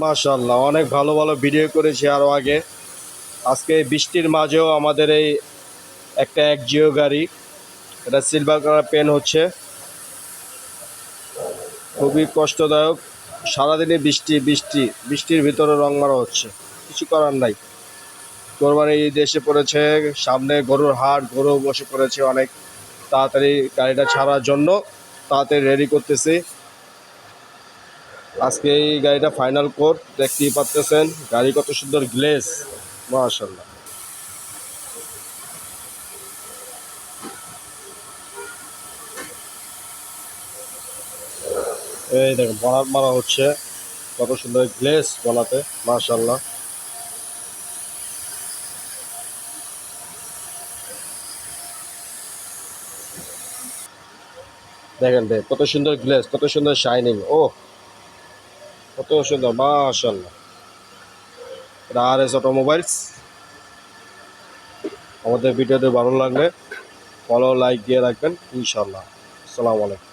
মাশাআল্লাহ, অনেক ভালো ভালো ভিডিও করেছি আরও আগে। আজকে বৃষ্টির মাঝেও আমাদের এই একটা একজিও গাড়ি, এটা সিলভার কালার পেন হচ্ছে, খুবই কষ্টদায়ক। সারাদিনে বৃষ্টি বৃষ্টি বৃষ্টির ভিতরে রং মারা হচ্ছে, কিছু করার নাই। কোরবানি ঈদ এসে পড়েছে, সামনে গরুর হাট, গরু বসে পড়েছে অনেক। তাড়াতাড়ি গাড়িটা ছাড়ার জন্য তাড়াতাড়ি রেডি করতেছি। আজকে এই গাড়িটা ফাইনাল কোড, দেখতেই পাচ্ছেন গাড়ি কত সুন্দর গ্লেজ, মাশাআল্লাহ। এই দেখেন বনাট মারা হচ্ছে, কত সুন্দর গ্লেজ বনাতে, মাশাআল্লাহ। দেখেন ভাই কত সুন্দর গ্লেজ, কত সুন্দর শাইনিং, ও কত সুন্দর, মাশাআল্লাহ। এটা RS অটোমোবাইলস। আমাদের ভিডিওতে ভালো লাগলে ফলো লাইক দিয়ে রাখবেন ইনশাআল্লাহ। আসসালামু আলাইকুম।